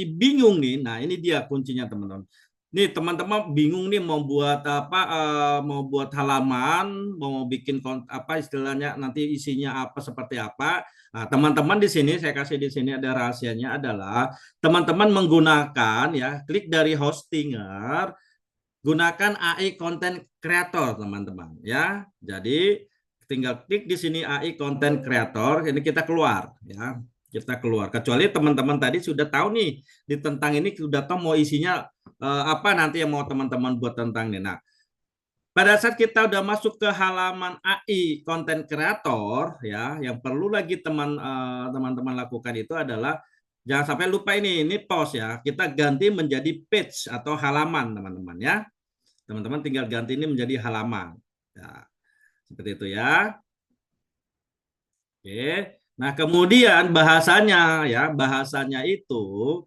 bingung nih, nah ini dia kuncinya teman-teman. Nih teman-teman bingung nih mau buat apa, mau buat halaman, mau bikin apa istilahnya nanti isinya apa seperti apa. Nah, teman-teman di sini saya kasih di sini ada rahasianya adalah teman-teman menggunakan ya klik dari hostinger, gunakan AI Content Creator teman-teman ya. Jadi tinggal klik di sini AI Content Creator, ini kita keluar ya. Kita keluar. Kecuali teman-teman tadi sudah tahu nih di tentang ini, sudah tahu mau isinya apa nanti yang mau teman-teman buat tentang ini. Nah, pada saat kita udah masuk ke halaman AI Content Creator ya, yang perlu lagi teman-teman lakukan itu adalah jangan sampai lupa ini post ya. Kita ganti menjadi page atau halaman teman-teman ya. Teman-teman tinggal ganti ini menjadi halaman. Ya, seperti itu ya. Oke. Nah, kemudian bahasanya itu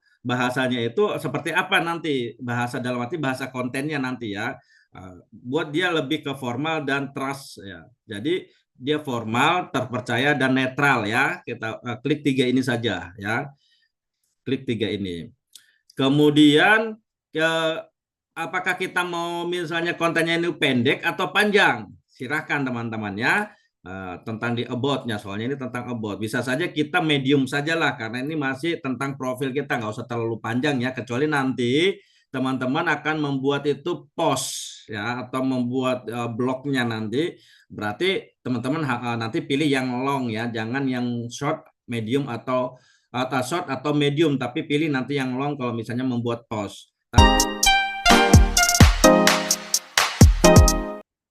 seperti apa nanti? Bahasa dalam arti bahasa kontennya nanti ya. Buat dia lebih ke formal dan trust ya. Jadi dia formal, terpercaya dan netral ya. Kita klik 3 ini saja ya. Klik 3 ini. Kemudian apakah kita mau misalnya kontennya ini pendek atau panjang? Silahkan teman-teman ya. Tentang di about-nya, soalnya ini tentang about. Bisa saja kita medium sajalah karena ini masih tentang profil kita, nggak usah terlalu panjang ya, kecuali nanti teman-teman akan membuat itu post ya atau membuat blognya nanti, berarti teman-teman nanti pilih yang long ya, jangan yang short, medium atau short atau medium, tapi pilih nanti yang long kalau misalnya membuat post.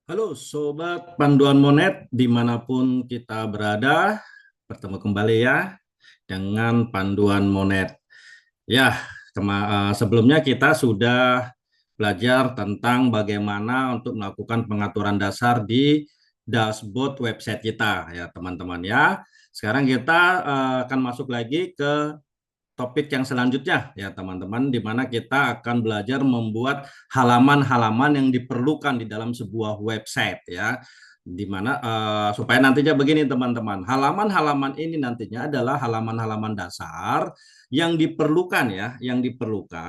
Halo Sobat Panduan Monet, dimanapun kita berada, bertemu kembali ya dengan Panduan Monet. Ya, sebelumnya kita sudah belajar tentang bagaimana untuk melakukan pengaturan dasar di dashboard website kita ya teman-teman ya. Sekarang kita akan masuk lagi ke topik yang selanjutnya ya teman-teman, di mana kita akan belajar membuat halaman-halaman yang diperlukan di dalam sebuah website ya, di mana supaya nantinya begini teman-teman, halaman-halaman ini nantinya adalah halaman-halaman dasar yang diperlukan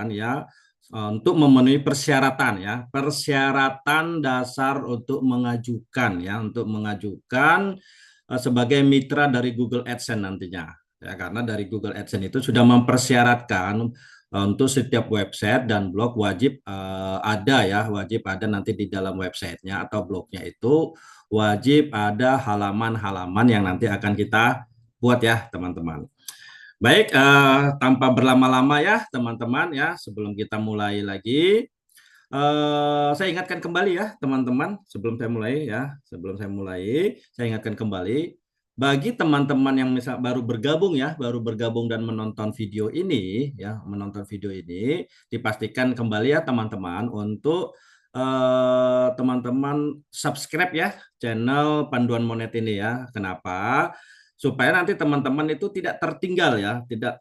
ya untuk memenuhi persyaratan dasar untuk mengajukan sebagai mitra dari Google AdSense nantinya. Ya, karena dari Google AdSense itu sudah mempersyaratkan untuk setiap website dan blog wajib ada nanti di dalam websitenya atau blognya itu wajib ada halaman-halaman yang nanti akan kita buat ya teman-teman. Baik, tanpa berlama-lama ya teman-teman ya, sebelum kita mulai lagi, saya ingatkan kembali ya teman-teman, sebelum saya mulai, saya ingatkan kembali bagi teman-teman yang baru bergabung dan menonton video ini dipastikan kembali ya teman-teman untuk teman-teman subscribe ya channel Panduan Monet ini ya. Kenapa? Supaya nanti teman-teman itu tidak tertinggal, tidak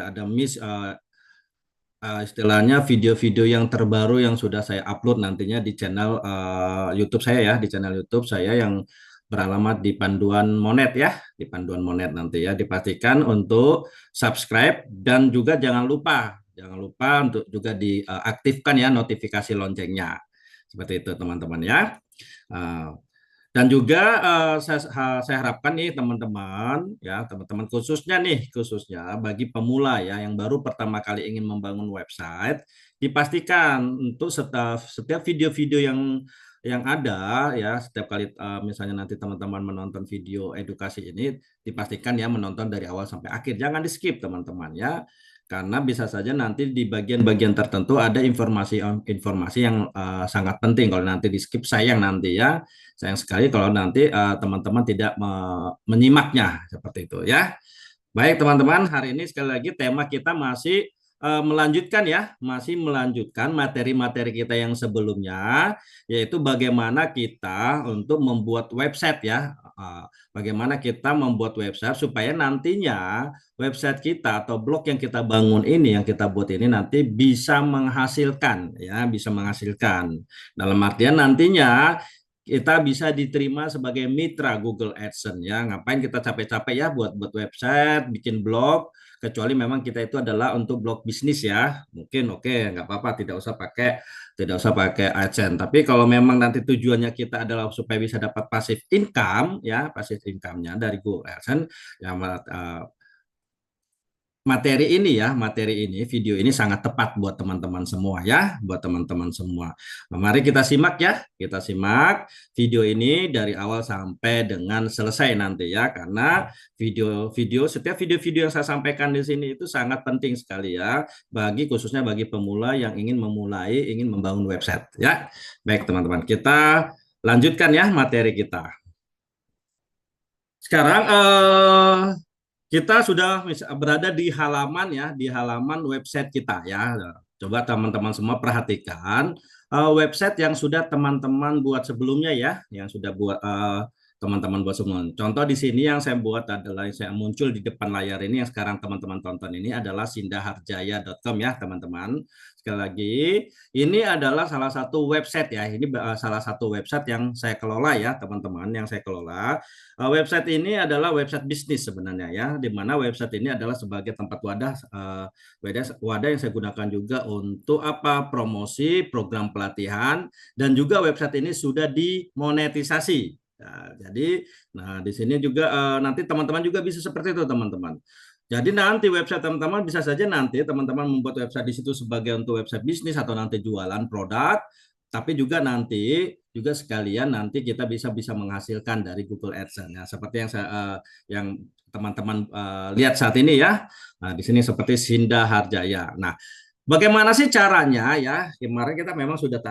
ada miss istilahnya video-video yang terbaru yang sudah saya upload nantinya di channel YouTube saya ya, di channel YouTube saya yang beralamat di Panduan Monet ya, di Panduan Monet nanti ya. Dipastikan untuk subscribe dan juga jangan lupa untuk juga diaktifkan ya notifikasi loncengnya. Seperti itu teman-teman ya. Dan juga saya harapkan nih teman-teman khususnya bagi pemula ya yang baru pertama kali ingin membangun website, dipastikan untuk setiap video-video yang ada ya, setiap kali misalnya nanti teman-teman menonton video edukasi ini, dipastikan ya menonton dari awal sampai akhir, jangan di skip teman-teman ya, karena bisa saja nanti di bagian-bagian tertentu ada informasi yang sangat penting. Kalau nanti di skip sayang nanti ya, sayang sekali kalau nanti teman-teman tidak menyimaknya seperti itu ya. Baik teman-teman, hari ini sekali lagi tema kita masih melanjutkan materi-materi kita yang sebelumnya, yaitu bagaimana kita untuk membuat website ya. Bagaimana kita membuat website supaya nantinya website kita atau blog yang kita bangun ini, yang kita buat ini nanti bisa menghasilkan ya, bisa menghasilkan. Dalam artian nantinya kita bisa diterima sebagai mitra Google AdSense ya. Ngapain kita capek-capek ya buat website, bikin blog, kecuali memang kita itu adalah untuk blog bisnis ya. Mungkin oke, nggak apa-apa, tidak usah pakai AdSense. Tapi kalau memang nanti tujuannya kita adalah supaya bisa dapat passive income ya, passive income-nya dari Google AdSense, ya materi ini, video ini sangat tepat buat teman-teman semua ya, buat teman-teman semua. Nah, mari kita simak ya, kita simak video ini dari awal sampai dengan selesai nanti ya, karena setiap video-video yang saya sampaikan di sini itu sangat penting sekali ya, khususnya bagi pemula yang ingin membangun website ya. Baik teman-teman, kita lanjutkan ya materi kita. Sekarang kita sudah berada di halaman ya, di halaman website kita ya. Coba teman-teman semua perhatikan website yang sudah teman-teman buat sebelumnya ya, yang sudah teman-teman buat sebelumnya. Contoh di sini yang saya buat adalah yang saya muncul di depan layar ini yang sekarang teman-teman tonton ini adalah sindaharjaya.com ya teman-teman. Sekali lagi, ini adalah salah satu website ya. Ini salah satu website yang saya kelola ya teman-teman, yang saya kelola. Website ini adalah website bisnis sebenarnya ya, di mana website ini adalah sebagai tempat wadah yang saya gunakan juga untuk promosi program pelatihan, dan juga website ini sudah dimonetisasi. Nah, di sini juga nanti teman-teman juga bisa seperti itu teman-teman. Jadi nanti website teman-teman bisa saja nanti teman-teman membuat website di situ sebagai untuk website bisnis atau nanti jualan produk, tapi juga nanti juga sekalian nanti kita bisa menghasilkan dari Google AdSense ya, seperti yang teman-teman lihat saat ini ya. Nah, di sini seperti Sinda Harjaya. Nah, bagaimana sih caranya ya? Kemarin kita memang sudah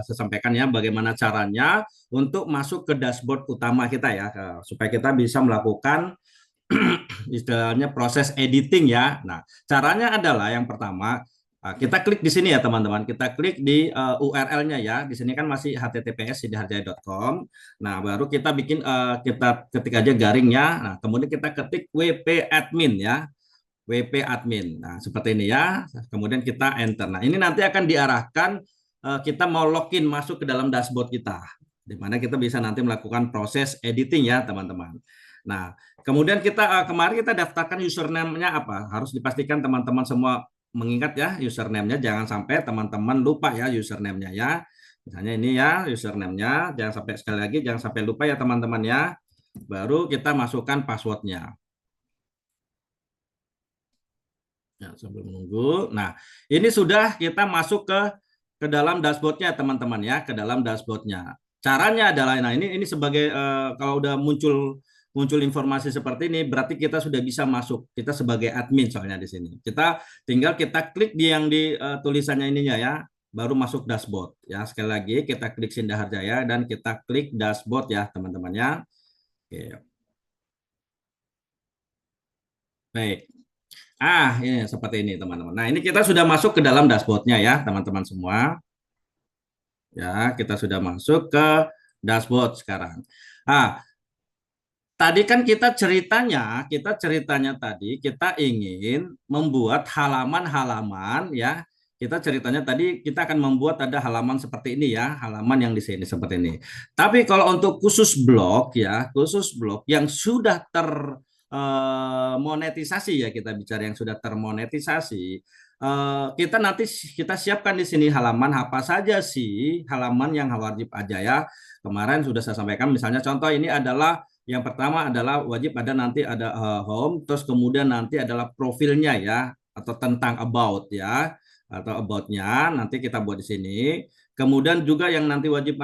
saya sampaikan ya bagaimana caranya untuk masuk ke dashboard utama kita ya, supaya kita bisa melakukan istilahnya proses editing ya. Nah, caranya adalah yang pertama kita klik di sini ya teman-teman. Kita klik di URL-nya ya. Di sini kan masih https://sindaharjaya.com. Nah, baru kita kita ketik aja garingnya. Nah, kemudian kita ketik WP admin ya. WP admin. Nah, seperti ini ya. Kemudian kita enter. Nah, ini nanti akan diarahkan kita mau login masuk ke dalam dashboard kita, di mana kita bisa nanti melakukan proses editing ya, teman-teman. Nah, kemudian kemarin kita daftarkan username-nya apa? Harus dipastikan teman-teman semua mengingat ya username-nya, jangan sampai teman-teman lupa ya username-nya ya. Misalnya ini ya username-nya, jangan sampai sekali lagi jangan sampai lupa ya teman-teman ya. Baru kita masukkan password-nya. Ya, sambil menunggu. Nah, ini sudah kita masuk ke dalam dashboard-nya teman-teman ya, ke dalam dashboard-nya. Caranya adalah, nah ini sebagai kalau udah muncul informasi seperti ini, berarti kita sudah bisa masuk. Kita sebagai admin soalnya di sini. Kita klik di yang di tulisannya ininya ya, baru masuk dashboard ya. Sekali lagi kita klik Sinda Harjaya dan kita klik dashboard ya teman-teman ya. Oke. Baik. Ini seperti ini teman-teman. Nah, ini kita sudah masuk ke dalam dashboard-nya ya, teman-teman semua. Ya, kita sudah masuk ke dashboard sekarang. Nah, tadi kan kita ceritanya tadi kita ingin membuat halaman-halaman ya. Kita ceritanya tadi kita akan membuat ada halaman seperti ini ya, halaman yang di sini seperti ini. Tapi kalau untuk khusus blog yang sudah termonetisasi ya, kita bicara yang sudah termonetisasi, kita siapkan di sini halaman apa saja sih halaman yang wajib aja ya. Kemarin sudah saya sampaikan, misalnya contoh ini adalah yang pertama adalah wajib ada nanti ada home, terus kemudian nanti adalah profilnya ya, atau tentang about ya, atau about-nya nanti kita buat di sini. Kemudian juga yang nanti wajib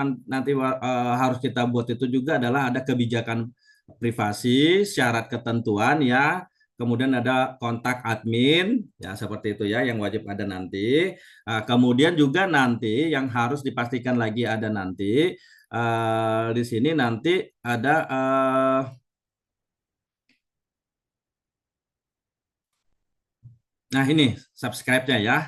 harus kita buat itu juga adalah ada kebijakan privasi, syarat ketentuan ya. Kemudian ada kontak admin ya, seperti itu ya yang wajib ada nanti. Kemudian juga nanti yang harus dipastikan lagi ada nanti di sini nanti ada nah ini subscribe-nya ya,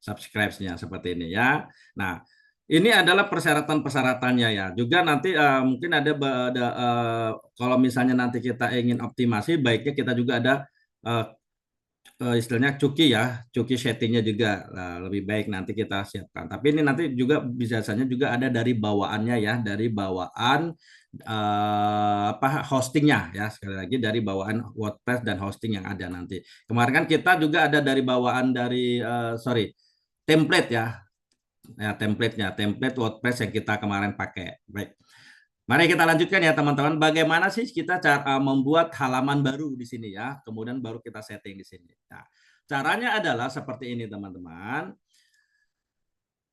subscribe-nya seperti ini ya. Nah, ini adalah persyaratan-persyaratannya ya. Juga nanti mungkin ada kalau misalnya nanti kita ingin optimasi, baiknya kita juga ada istilahnya cuki ya, cuki settingnya juga. Nah, lebih baik nanti kita siapkan. Tapi ini nanti juga biasanya juga ada dari bawaannya ya, dari bawaan apa hostingnya ya. Sekali lagi dari bawaan WordPress dan hosting yang ada nanti. Kemarin kan kita juga ada dari bawaan dari sorry template ya, ya templatenya, template WordPress yang kita kemarin pakai. Baik. Mari kita lanjutkan ya teman-teman. Bagaimana sih kita cara membuat halaman baru di sini ya. Kemudian baru kita setting di sini. Nah, caranya adalah seperti ini teman-teman.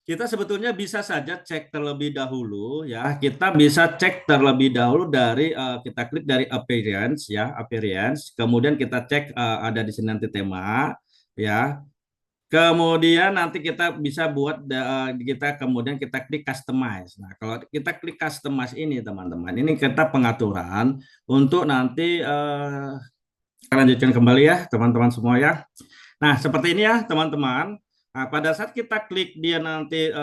Kita sebetulnya bisa saja cek terlebih dahulu ya. Kita bisa cek terlebih dahulu dari kita klik dari appearance ya, appearance. Kemudian kita cek ada di sini nanti tema ya. Kemudian nanti kita bisa buat kita kemudian kita klik customize. Nah, kalau kita klik customize ini teman-teman, ini kita pengaturan untuk nanti kita lanjutkan kembali ya teman-teman semua ya. Nah, seperti ini ya teman-teman. Nah, pada saat kita klik dia nanti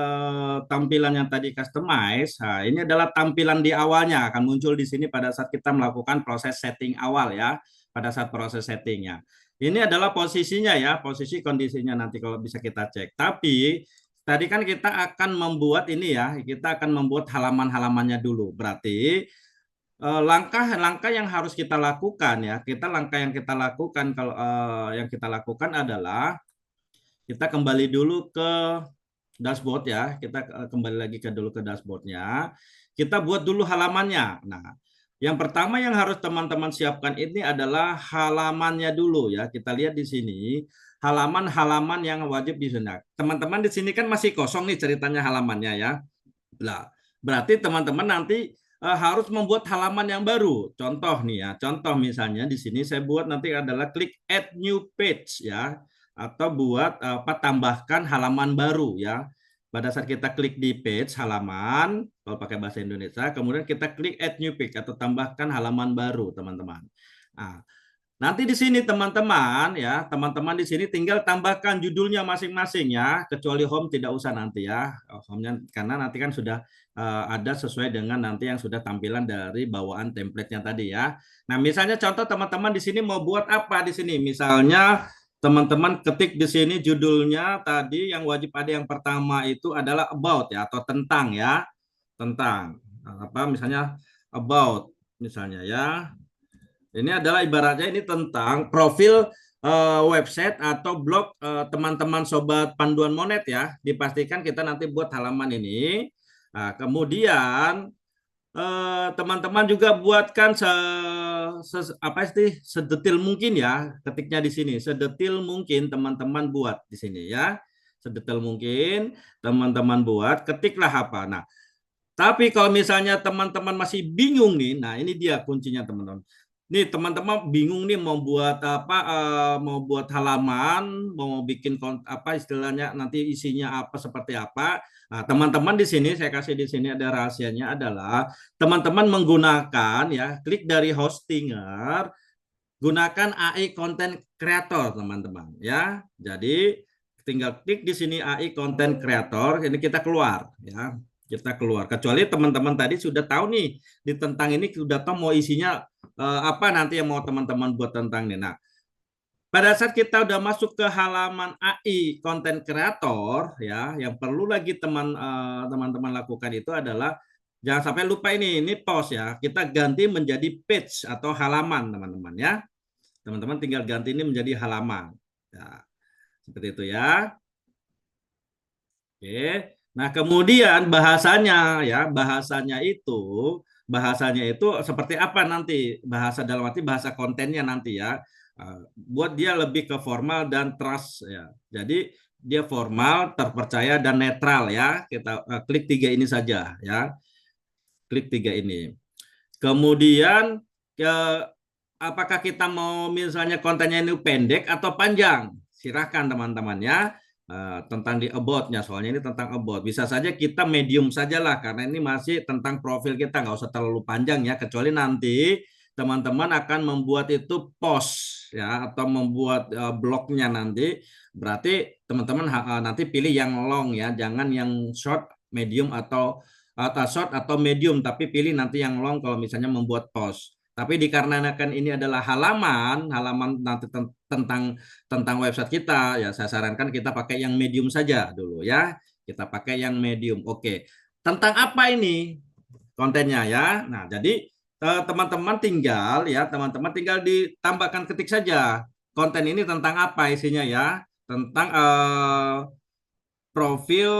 tampilan yang tadi customize, nah, ini adalah tampilan di awalnya akan muncul di sini pada saat kita melakukan proses setting awal ya, pada saat proses settingnya. Ini adalah posisinya ya, posisi kondisinya nanti kalau bisa kita cek. Tapi tadi kan kita akan membuat ini ya, kita akan membuat halaman-halamannya dulu. Berarti langkah-langkah yang harus kita lakukan ya, langkah yang kita lakukan kalau yang kita lakukan adalah kita kembali dulu ke dashboard ya, kita kembali lagi ke dashboardnya, kita buat dulu halamannya. Nah, yang pertama yang harus teman-teman siapkan ini adalah halamannya dulu ya. Kita lihat di sini halaman-halaman yang wajib disusun. Teman-teman di sini kan masih kosong nih ceritanya halamannya ya. Nah, berarti teman-teman nanti harus membuat halaman yang baru. Contoh nih ya, contoh misalnya di sini saya buat nanti adalah klik add new page ya, atau buat apa tambahkan halaman baru ya. Pada saat kita klik di page halaman, kalau pakai bahasa Indonesia, kemudian kita klik add new page atau tambahkan halaman baru, teman-teman. Nah, nanti di sini teman-teman ya, teman-teman di sini tinggal tambahkan judulnya masing-masing ya, kecuali home tidak usah nanti ya, home-nya karena nanti kan sudah ada sesuai dengan nanti yang sudah tampilan dari bawaan template-nya tadi ya. Nah, misalnya contoh teman-teman di sini mau buat apa di sini? Misalnya teman-teman ketik di sini judulnya tadi yang wajib ada yang pertama itu adalah about ya atau tentang ya, tentang apa misalnya about misalnya ya. Ini adalah ibaratnya ini tentang profil website atau blog teman-teman sobat panduan monet ya. Dipastikan kita nanti buat halaman ini. Nah, kemudian teman-teman juga buatkan apa sih sedetil mungkin ya ketiknya di sini. Sedetil mungkin teman-teman buat di sini ya. Sedetil mungkin teman-teman buat, ketiklah apa. Nah, tapi kalau misalnya teman-teman masih bingung nih, nah ini dia kuncinya teman-teman. Nih teman-teman bingung nih mau buat apa, mau buat halaman, mau bikin apa istilahnya nanti isinya apa seperti apa. Nah, teman-teman di sini saya kasih di sini ada rahasianya adalah teman-teman menggunakan ya klik dari hostinger, gunakan AI Content Creator teman-teman ya. Jadi tinggal klik di sini AI Content Creator, ini kita keluar ya. Kita keluar. Kecuali teman-teman tadi sudah tahu nih di tentang ini sudah tahu mau isinya apa nanti yang mau teman-teman buat tentang ini. Nah, pada saat kita udah masuk ke halaman AI Content Creator ya, yang perlu lagi teman-teman lakukan itu adalah jangan sampai lupa ini post ya. Kita ganti menjadi page atau halaman teman-teman ya. Teman-teman tinggal ganti ini menjadi halaman. Ya, seperti itu ya. Oke. Nah, kemudian bahasanya itu seperti apa nanti? Bahasa dalam arti bahasa kontennya nanti ya. Buat dia lebih ke formal dan trust ya. Jadi dia formal, terpercaya dan netral ya. Kita klik tiga ini saja ya. Klik tiga ini. Kemudian apakah kita mau misalnya kontennya ini pendek atau panjang? Silahkan teman-teman ya. Tentang di about-nya, soalnya ini tentang about. Bisa saja kita medium sajalah karena ini masih tentang profil kita, nggak usah terlalu panjang ya, kecuali nanti teman-teman akan membuat itu post ya atau membuat blognya nanti, berarti teman-teman nanti pilih yang long ya, jangan yang short, medium atau short atau medium, tapi pilih nanti yang long kalau misalnya membuat post. Tapi dikarenakan ini adalah halaman nanti tentang website kita, ya saya sarankan kita pakai yang medium saja dulu ya. Kita pakai yang medium. Oke. Tentang apa ini kontennya ya? Nah, jadi teman-teman tinggal ditambahkan ketik saja konten ini tentang apa isinya ya, tentang profil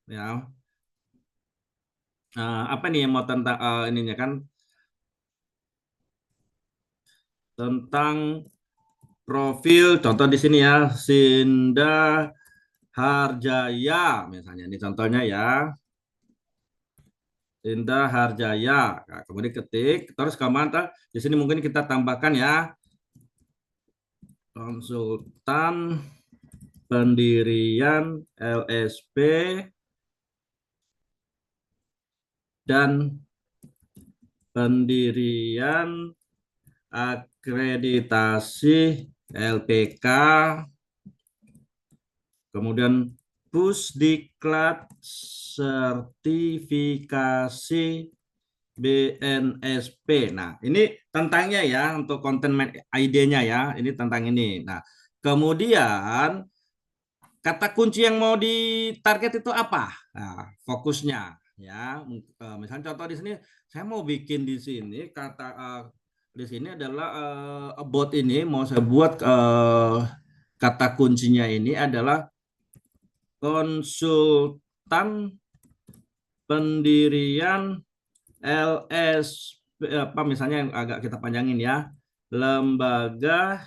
ya, apa nih yang mau tentang ininya kan, tentang profil contoh di sini ya, Sinda Harjaya misalnya ini contohnya ya, Sinda Harjaya. Nah, kemudian ketik terus kemana di sini mungkin kita tambahkan ya, konsultan pendirian LSP dan pendirian akreditasi LPK, kemudian Pusdiklat sertifikasi BNSP. Nah, ini tentangnya ya untuk konten ID-nya ya, ini tentang ini. Nah, kemudian kata kunci yang mau ditarget itu apa? Nah, fokusnya ya. Misalnya contoh di sini saya mau bikin di sini kata di sini adalah about ini mau saya buat kata kuncinya ini adalah konsultan pendirian LS apa misalnya yang agak kita panjangin ya, lembaga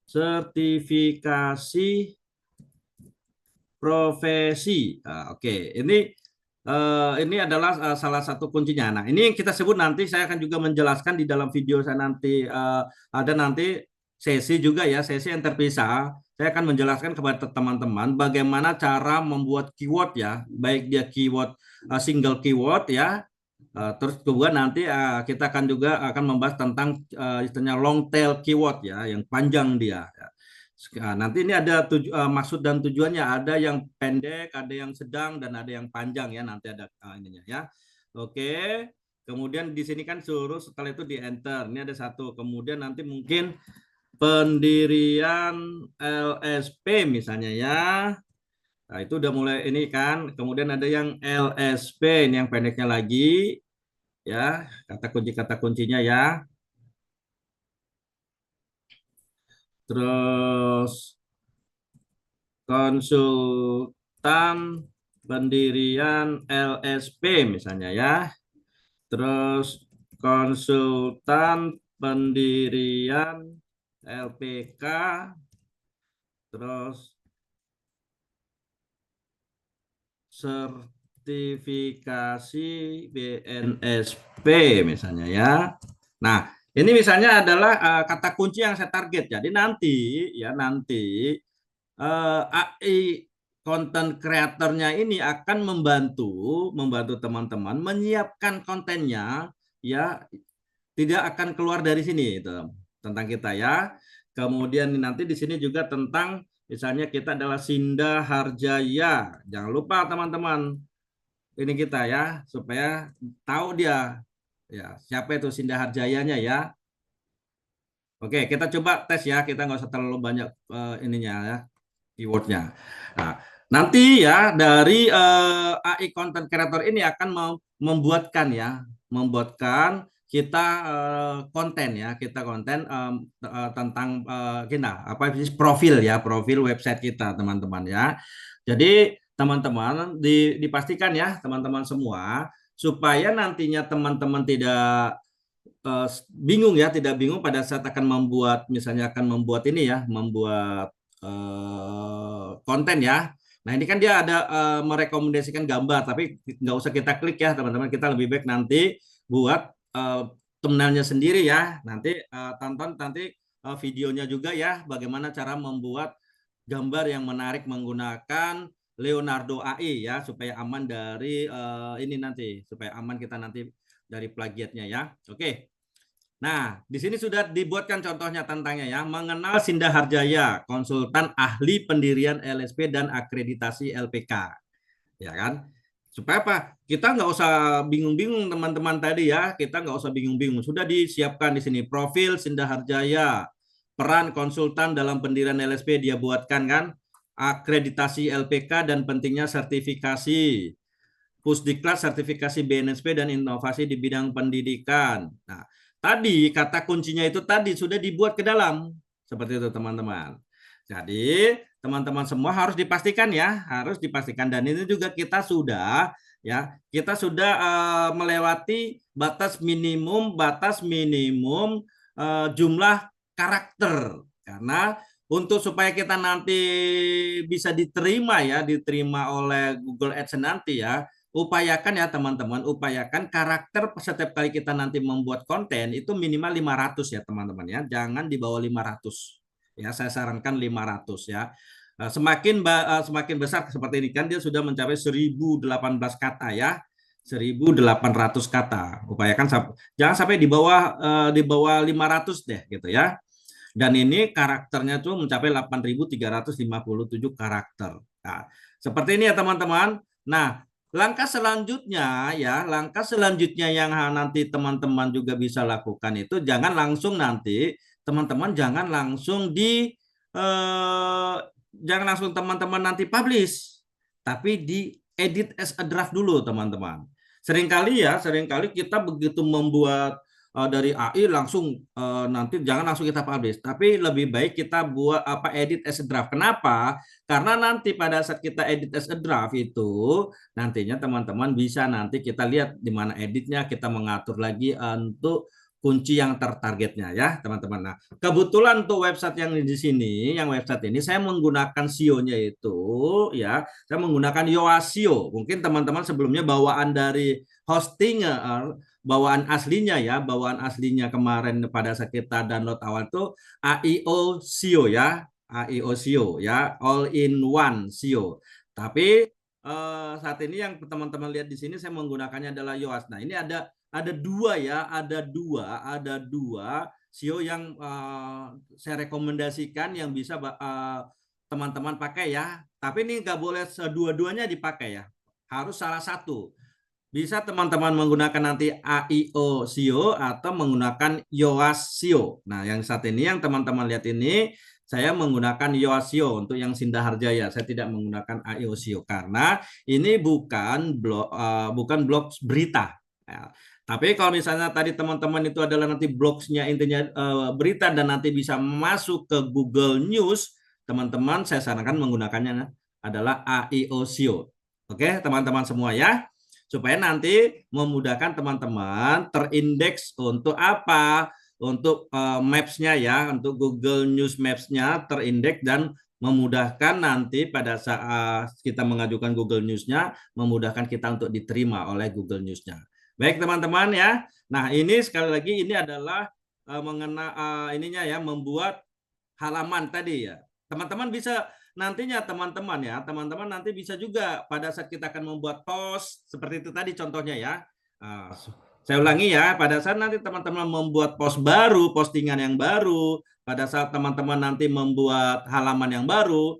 sertifikasi profesi. Oke, ini adalah salah satu kuncinya. Nah, ini yang kita sebut nanti saya akan juga menjelaskan di dalam video saya nanti ada nanti sesi juga ya, sesi yang terpisah. Saya akan menjelaskan kepada teman-teman bagaimana cara membuat keyword ya, baik dia keyword single keyword ya. Terus kedua nanti kita akan juga akan membahas tentang istilahnya long tail keyword ya, yang panjang dia. Ya. Nanti ini ada maksud dan tujuannya, ada yang pendek, ada yang sedang, dan ada yang panjang ya. Nanti ada ininya ya. Oke. Kemudian di sini kan suruh setelah itu di enter. Ini ada satu. Kemudian nanti mungkin pendirian LSP misalnya ya. Nah, itu udah mulai ini kan. Kemudian ada yang LSP, ini yang pendeknya lagi ya. Kata kuncinya ya. Terus konsultan pendirian LSP misalnya ya. Terus konsultan pendirian LPK. Terus sertifikasi BNSP misalnya ya. Nah, ini misalnya adalah kata kunci yang saya target. Jadi nanti AI content creatornya ini akan membantu teman-teman menyiapkan kontennya ya, tidak akan keluar dari sini itu tentang kita ya. Kemudian nanti di sini juga tentang misalnya kita adalah Sinda Harjaya. Jangan lupa teman-teman ini kita ya, supaya tahu dia ya siapa itu Sinda Harjayanya ya. Oke, kita coba tes ya, kita nggak usah terlalu banyak ininya ya, keywordnya. Nah, nanti ya dari AI content creator ini akan membuatkan kita konten ya, kita konten tentang kita apa sih profil ya, profil website kita teman-teman ya. Jadi teman-teman dipastikan ya teman-teman semua supaya nantinya teman-teman tidak bingung ya, tidak bingung pada saat akan membuat misalnya akan membuat ini ya, membuat konten ya. Nah ini kan dia ada merekomendasikan gambar, tapi nggak usah kita klik ya teman-teman. Kita lebih baik nanti buat thumbnailnya sendiri ya. Nanti tonton nanti videonya juga ya, bagaimana cara membuat gambar yang menarik menggunakan Leonardo AI ya, supaya aman dari ini nanti, supaya aman kita nanti dari plagiatnya ya. Oke. Nah, di sini sudah dibuatkan contohnya tentangnya ya, mengenal Sinda Harjaya, konsultan ahli pendirian LSP dan akreditasi LPK. Ya kan? Supaya apa? Kita nggak usah bingung-bingung teman-teman tadi ya. Kita nggak usah bingung-bingung. Sudah disiapkan di sini profil Sinda Harjaya, peran konsultan dalam pendirian LSP dia buatkan kan, akreditasi LPK dan pentingnya sertifikasi, Pusdiklat sertifikasi BNSP dan inovasi di bidang pendidikan. Nah, tadi kata kuncinya itu tadi sudah dibuat ke dalam seperti itu teman-teman. Jadi teman-teman semua harus dipastikan ya, harus dipastikan dan ini juga kita sudah melewati batas minimum jumlah karakter karena untuk supaya kita nanti bisa diterima oleh Google AdSense nanti ya, upayakan ya teman-teman, upayakan karakter setiap kali kita nanti membuat konten itu minimal 500 ya teman-teman ya, jangan di bawah 500. Ya, saya sarankan 500 ya. Semakin besar seperti ini kan dia sudah mencapai 1018 kata ya. 1.800 kata. Upayakan jangan sampai di bawah 500 deh gitu ya. Dan ini karakternya tuh mencapai 8.357 karakter. Nah, seperti ini ya teman-teman. Nah, langkah selanjutnya yang nanti teman-teman juga bisa lakukan itu teman-teman eh, jangan langsung teman-teman nanti publish, tapi di edit as a draft dulu teman-teman. Seringkali kita begitu membuat dari AI langsung nanti jangan langsung kita publish, tapi lebih baik kita buat edit as a draft. Kenapa? Karena nanti pada saat kita edit as a draft itu nantinya teman-teman bisa nanti kita lihat di mana editnya, kita mengatur lagi untuk kunci yang tertargetnya ya teman-teman. Nah, kebetulan untuk website yang website ini saya menggunakan SEO-nya itu ya, saya menggunakan Yoast SEO. Mungkin teman-teman sebelumnya bawaan dari hosting bawaan aslinya kemarin pada saat kita download awal itu AIO SEO ya, AIO SEO ya, all in one SEO. Tapi saat ini yang teman-teman lihat di sini saya menggunakannya adalah Yoast. Nah, ini ada dua ya, ada dua SEO yang saya rekomendasikan yang bisa teman-teman pakai ya. Tapi ini nggak boleh dua-duanya dipakai ya, harus salah satu. Bisa teman-teman menggunakan nanti AIO SEO atau menggunakan Yoast SEO. Nah, yang saat ini yang teman-teman lihat ini saya menggunakan Yoast SEO untuk yang Sinda Harjaya. Saya tidak menggunakan AIO SEO karena ini bukan blog berita. Ya. Tapi kalau misalnya tadi teman-teman itu adalah nanti blogsnya intinya berita dan nanti bisa masuk ke Google News, teman-teman saya sarankan menggunakannya adalah AIO SEO. Oke, teman-teman semua ya, supaya nanti memudahkan teman-teman terindeks untuk apa? Untuk Maps-nya ya, untuk Google News Maps-nya terindeks dan memudahkan nanti pada saat kita mengajukan Google News-nya, memudahkan kita untuk diterima oleh Google News-nya. Baik teman-teman ya. Nah, ini sekali lagi ini adalah ininya ya, membuat halaman tadi ya. Teman-teman bisa nantinya teman-teman nanti bisa juga pada saat kita akan membuat post seperti itu tadi contohnya ya. Saya ulangi ya, pada saat nanti teman-teman membuat post baru, postingan yang baru, pada saat teman-teman nanti membuat halaman yang baru,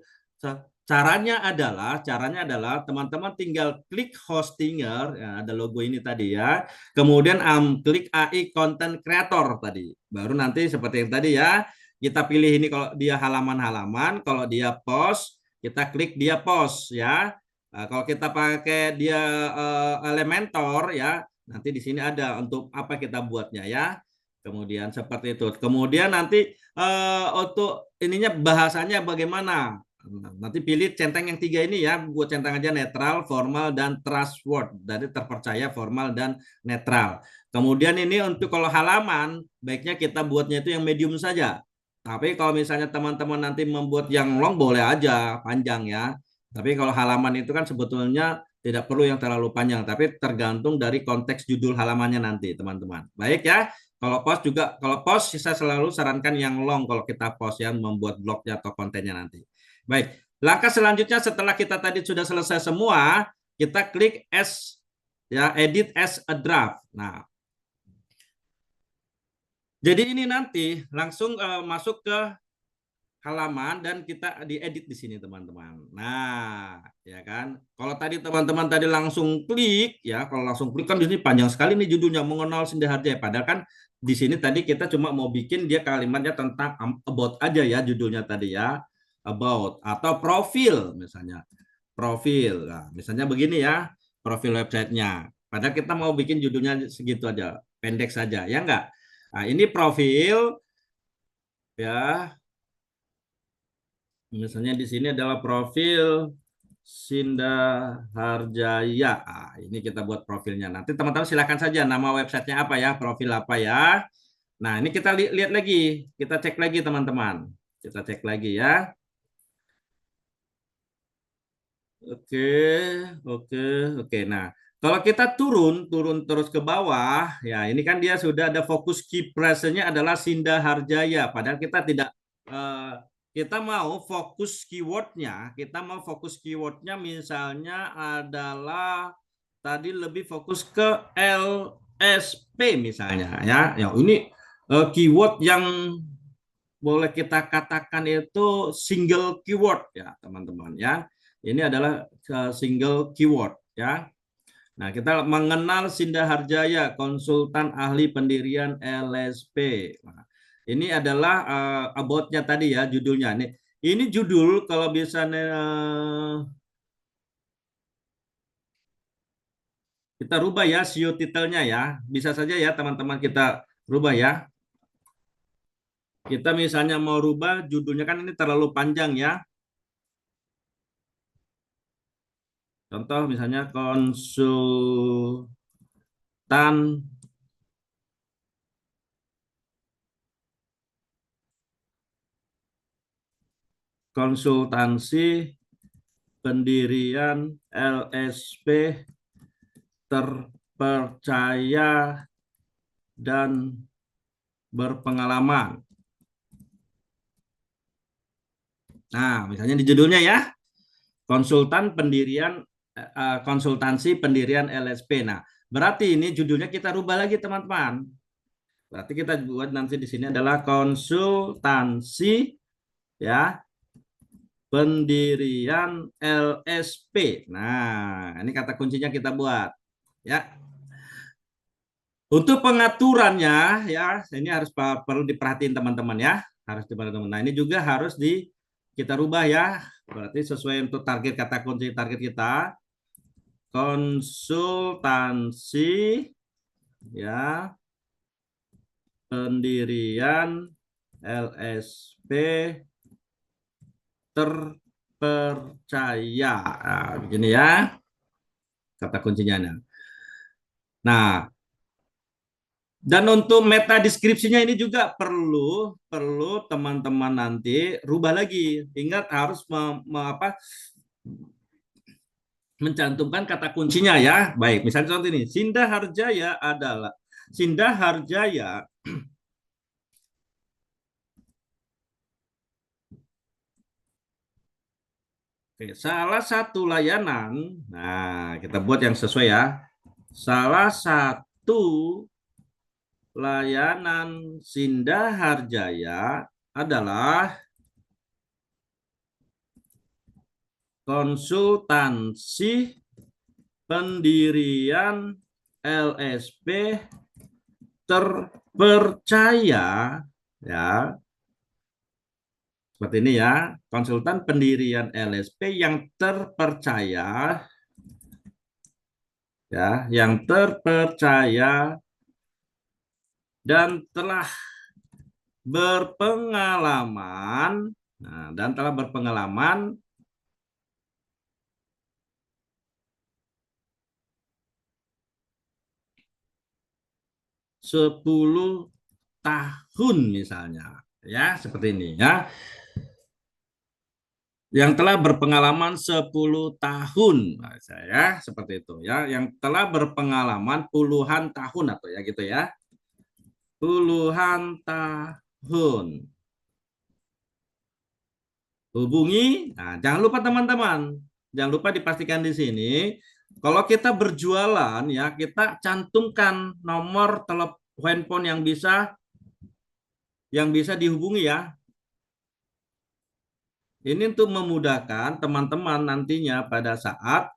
caranya adalah teman-teman tinggal klik hostinger, ya, ada logo ini tadi ya. Kemudian klik AI Content Creator tadi. Baru nanti seperti yang tadi ya. Kita pilih ini kalau dia halaman-halaman, kalau dia post, kita klik dia post ya. Nah, kalau kita pakai dia Elementor ya, nanti di sini ada untuk apa kita buatnya ya. Kemudian seperti itu. Kemudian nanti untuk ininya bahasanya bagaimana? Nanti pilih centang yang 3 ini ya, buat centang aja netral, formal, dan trustworthy. Dari terpercaya, formal, dan netral. Kemudian ini untuk kalau halaman, baiknya kita buatnya itu yang medium saja. Tapi kalau misalnya teman-teman nanti membuat yang long, boleh aja, panjang ya. Tapi kalau halaman itu kan sebetulnya tidak perlu yang terlalu panjang, tapi tergantung dari konteks judul halamannya nanti, teman-teman. Baik ya. Kalau post saya selalu sarankan yang long kalau kita post ya, membuat blognya atau kontennya nanti. Baik, langkah selanjutnya setelah kita tadi sudah selesai semua, kita klik ya, edit as a draft. Nah, jadi ini nanti langsung masuk ke halaman dan kita diedit di sini teman-teman. Nah, ya kan. Kalau tadi teman-teman tadi langsung klik ya, kalau langsung klik kan di sini panjang sekali nih judulnya mengenal Sinda Harjaya. Padahal kan di sini tadi kita cuma mau bikin dia kalimatnya tentang about aja ya judulnya tadi ya. About atau profil misalnya. Profil. Nah, misalnya begini ya, profil websitenya. Padahal kita mau bikin judulnya segitu aja, pendek saja, ya enggak? Nah, ini profil ya. Misalnya di sini adalah profil Sinda Harjaya. Ah, ini kita buat profilnya. Nanti teman-teman silakan saja nama websitenya apa ya, profil apa ya. Nah, ini kita lihat lagi, kita cek lagi teman-teman. Kita cek lagi ya. Oke, oke, oke. Nah, kalau kita turun terus ke bawah, ya ini kan dia sudah ada fokus key phrase-nya adalah Sinda Harjaya. Padahal kita tidak, eh, kita mau fokus keywordnya, kita mau fokus keywordnya misalnya adalah tadi lebih fokus ke LSP misalnya, ya. Ya ini keyword yang boleh kita katakan itu single keyword ya teman-teman ya. Ini adalah single keyword ya. Nah, kita mengenal Sinda Harjaya, konsultan ahli pendirian LSP. Nah, ini adalah about-nya tadi ya judulnya. Ini judul kalau bisa kita rubah ya SEO titelnya ya. Bisa saja ya teman-teman kita rubah ya. Kita misalnya mau rubah judulnya kan ini terlalu panjang ya. Contoh misalnya konsultansi pendirian LSP terpercaya dan berpengalaman. Nah, misalnya di judulnya ya, konsultansi pendirian LSP. Nah, berarti ini judulnya kita rubah lagi teman-teman. Berarti kita buat nanti di sini adalah konsultansi ya pendirian LSP. Nah, ini kata kuncinya kita buat ya. Untuk pengaturannya ya, ini harus perlu diperhatiin teman-teman ya, harus diperhatiin. Nah, ini juga harus kita rubah ya. Berarti sesuai untuk target kata kunci target kita konsultansi ya pendirian LSP terpercaya. Nah, begini ya kata kuncinya. Nah, dan untuk meta deskripsinya ini juga perlu teman-teman nanti rubah lagi. Ingat harus mencantumkan kata kuncinya ya. Baik, misalnya contoh ini, Sinda Harjaya adalah Sinda Harjaya salah satu layanan. Nah, kita buat yang sesuai ya. Salah satu layanan Sinda Harjaya adalah konsultansi pendirian LSP terpercaya ya. Seperti ini ya, konsultan pendirian LSP yang terpercaya ya, yang terpercaya dan telah berpengalaman. Nah, dan telah berpengalaman 10 tahun misalnya ya, seperti ini ya, yang telah berpengalaman 10 tahun. Nah, saya seperti itu ya, yang telah berpengalaman puluhan tahun atau ya gitu ya, puluhan tahun hubungi. Nah, jangan lupa teman-teman, jangan lupa dipastikan di sini kalau kita berjualan ya, kita cantumkan nomor telepon handphone yang bisa dihubungi ya. Ini untuk memudahkan teman-teman nantinya pada saat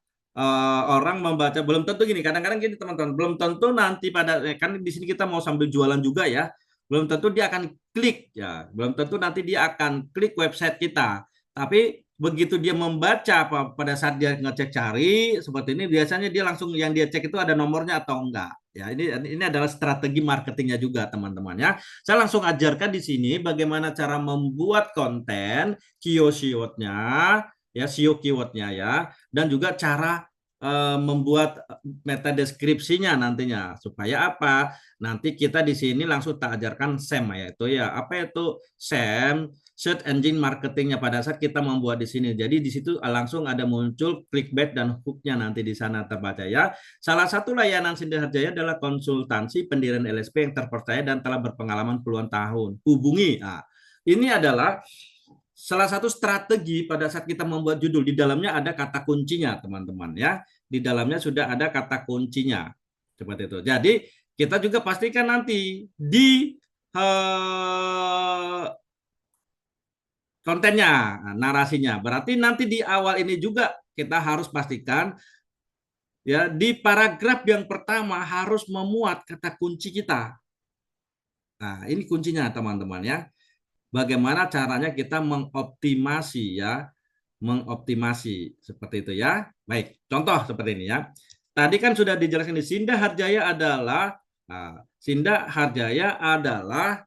orang membaca. Belum tentu gini, kadang-kadang gini teman-teman, belum tentu nanti pada kan di sini kita mau sambil jualan juga ya. Belum tentu dia akan klik ya, belum tentu nanti dia akan klik website kita. Tapi begitu dia membaca pada saat dia ngecek cari seperti ini, biasanya dia langsung yang dia cek itu ada nomornya atau enggak. Ya, ini adalah strategi marketingnya juga teman-teman ya. Saya langsung ajarkan di sini bagaimana cara membuat konten keyword-nya, ya SEO keywordnya ya, dan juga cara membuat meta deskripsinya nantinya supaya apa? Nanti kita di sini langsung tak ajarkan SEM yaitu ya apa itu SEM, search engine marketingnya pada saat kita membuat di sini. Jadi di situ langsung ada muncul clickbait dan hooknya nanti di sana terbaca ya. Salah satu layanan Sinda Harjaya adalah konsultansi pendirian LSP yang terpercaya dan telah berpengalaman puluhan tahun. Hubungi. Nah, ini adalah salah satu strategi pada saat kita membuat judul. Di dalamnya ada kata kuncinya, teman-teman ya. Di dalamnya sudah ada kata kuncinya. Seperti itu. Jadi, kita juga pastikan nanti di kontennya, narasinya. Berarti nanti di awal ini juga kita harus pastikan ya di paragraf yang pertama harus memuat kata kunci kita. Nah, ini kuncinya teman-teman ya. Bagaimana caranya kita mengoptimasi ya, mengoptimasi seperti itu ya. Baik, contoh seperti ini ya. Tadi kan sudah dijelaskan di Sinda Harjaya adalah Sinda Harjaya adalah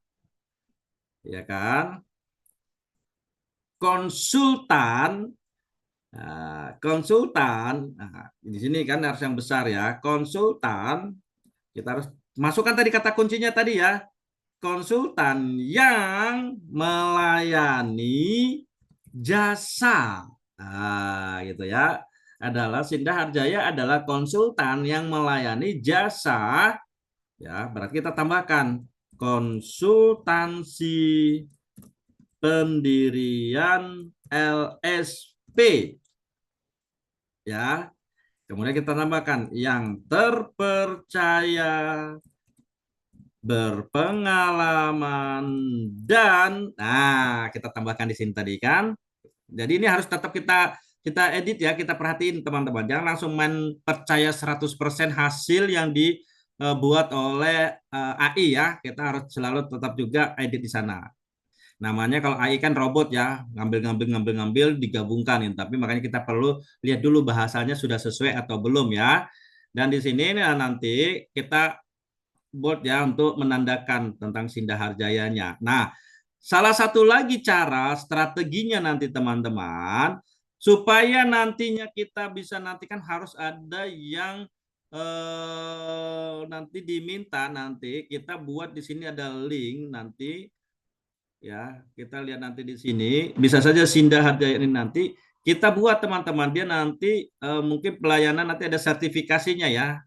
ya kan konsultan. Konsultan. Nah, di sini kan harus yang besar ya. Konsultan. Kita harus masukkan tadi kata kuncinya tadi ya. Konsultan yang melayani jasa. Nah, gitu ya. Adalah Sinda Harjaya adalah konsultan yang melayani jasa. Ya, berarti kita tambahkan konsultansi pendirian LSP. Ya. Kemudian kita tambahkan yang terpercaya, berpengalaman, dan kita tambahkan di sini tadi kan. Jadi ini harus tetap kita edit ya, kita perhatiin teman-teman. Jangan langsung main percaya 100% hasil yang dibuat oleh AI ya. Kita harus selalu tetap juga edit di sana. Namanya kalau AI kan robot ya, ngambil digabungkan ya. Tapi makanya kita perlu lihat dulu bahasanya sudah sesuai atau belum ya. Dan di sini nanti kita bold ya untuk menandakan tentang Sinda Harjayanya. Nah, salah satu lagi cara strateginya nanti teman-teman supaya nantinya kita bisa nanti kan harus ada yang nanti diminta nanti kita buat di sini ada link nanti ya kita lihat nanti di sini bisa saja Sinda Harjaya ini nanti kita buat teman-teman dia nanti mungkin pelayanan nanti ada sertifikasinya ya